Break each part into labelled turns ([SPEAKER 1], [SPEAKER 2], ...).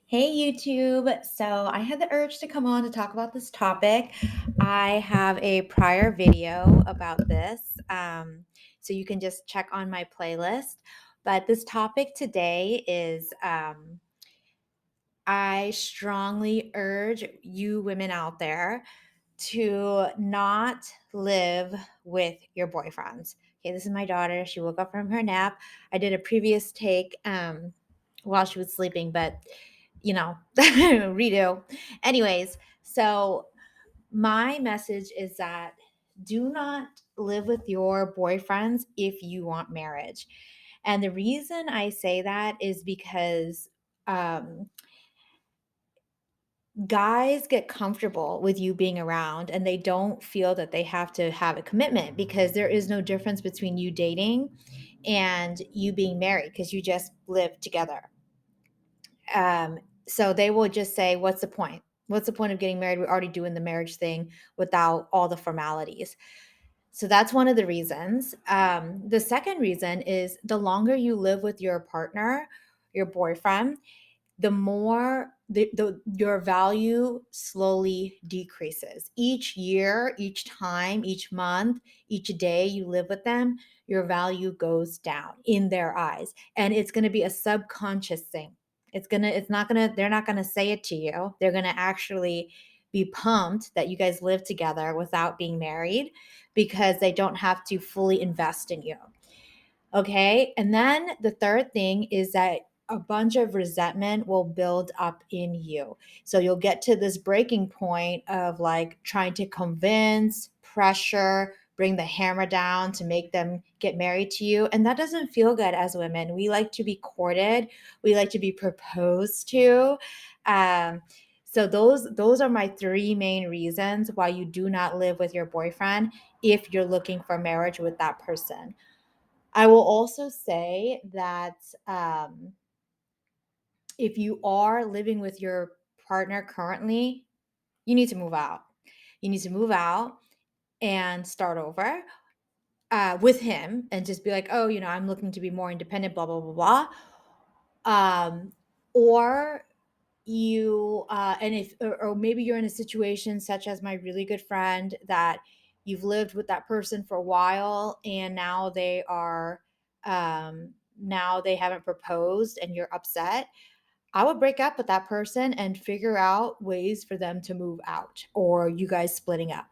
[SPEAKER 1] Hey YouTube. So I had the urge to come on to talk about this topic. I have a prior video about this. So you can just check on my playlist. But this topic today is I strongly urge you women out there to not live with your boyfriends. Okay, this is my daughter. She woke up from her nap. I did a previous take while she was sleeping, but redo. Anyways, so my message is that do not live with your boyfriends if you want marriage. And the reason I say that is because um, guys get comfortable with you being around and they don't feel that they have to have a commitment because there is no difference between you dating and you being married because you just live together. Um, so they will just say, what's the point? What's the point of getting married? We're already doing the marriage thing without all the formalities. So that's one of the reasons. The second reason is the longer you live with your partner, your boyfriend, the more your value slowly decreases each year, each time, each month, each day you live with them. Your value goes down in their eyes, and it's going to be a subconscious thing. It's not going to They're not going to say it to you. They're going to actually be pumped that you guys live together without being married because they don't have to fully invest in you. Okay. And then the third thing is that a bunch of resentment will build up in you. So you'll get to this breaking point of like trying to convince, pressure, bring the hammer down to make them get married to you. And that doesn't feel good as women. We like to be courted, we like to be proposed to. Um, so those are my three main reasons why you do not live with your boyfriend if you're looking for marriage with that person. I will also say that if you are living with your partner currently, you need to move out. You need to move out and start over with him and just be like, oh, I'm looking to be more independent, blah, blah, blah, blah. Or and if or maybe you're in a situation such as my really good friend that you've lived with that person for a while and now they haven't proposed and you're upset. I would break up with that person and figure out ways for them to move out or you guys splitting up,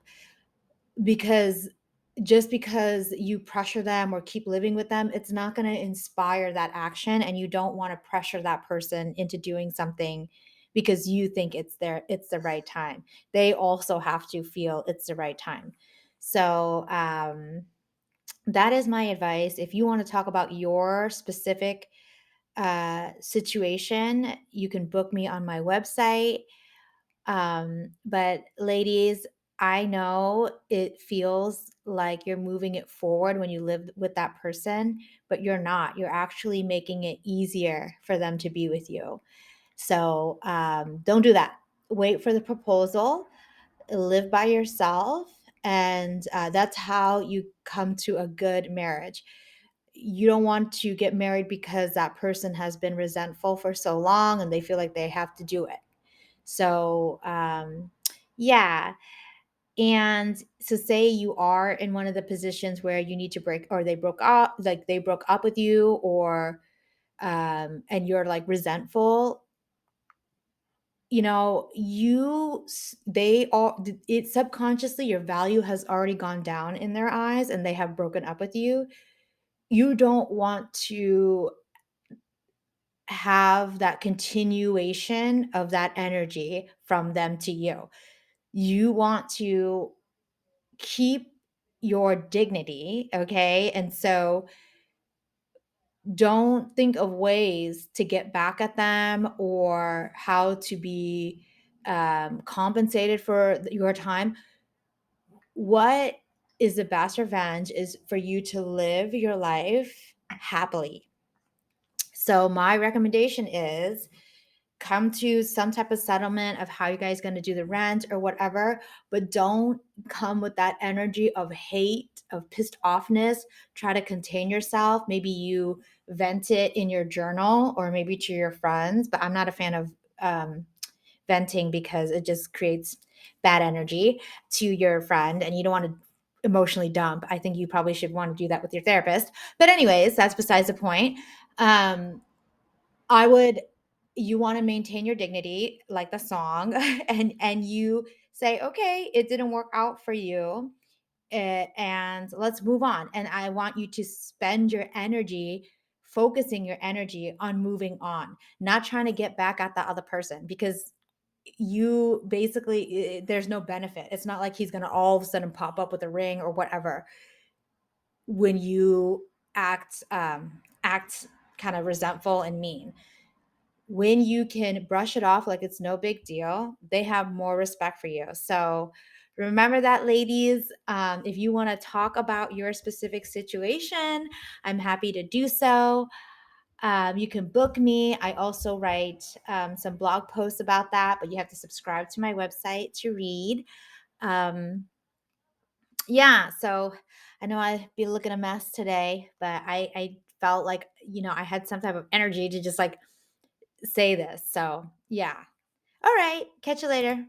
[SPEAKER 1] because just because you pressure them or keep living with them, it's not going to inspire that action, and you don't want to pressure that person into doing something because you think it's the right time. They also have to feel it's the right time. So that is my advice. If you want to talk about your specific situation, you can book me on my website. But ladies, I know it feels like you're moving it forward when you live with that person, but you're not. You're actually making it easier for them to be with you. So don't do that. Wait for the proposal, live by yourself, and that's how you come to a good marriage. You don't want to get married because that person has been resentful for so long and they feel like they have to do it. So, yeah. And so say you are in one of the positions where you need to break, or they broke up with you, or and you're like resentful, they all it subconsciously, your value has already gone down in their eyes and they have broken up with you. You don't want to have that continuation of that energy from them to you. You want to keep your dignity, okay? And so don't think of ways to get back at them or how to be compensated for your time. What is the best revenge is for you to live your life happily. So my recommendation is come to some type of settlement of how you guys going to do the rent or whatever, but don't come with that energy of hate, of pissed offness. Try to contain yourself. Maybe you vent it in your journal or maybe to your friends, but I'm not a fan of venting because it just creates bad energy to your friend and you don't want to emotionally dump. I think you probably should want to do that with your therapist. But anyways, that's besides the point. Um I would You want to maintain your dignity like the song and you say, "Okay, it didn't work out for you, and let's move on." And I want you to spend your energy focusing your energy on moving on, not trying to get back at the other person because you basically there's no benefit. It's not like he's going to all of a sudden pop up with a ring or whatever when you act kind of resentful and mean. When you can brush it off like it's no big deal, they have more respect for you. So remember that, ladies. If you want to talk about your specific situation, I'm happy to do so. You can book me. I also write some blog posts about that, but you have to subscribe to my website to read. Um, yeah, so I know I'd be looking a mess today, but I felt like, I had some type of energy to just like say this. So, yeah. All right. Catch you later.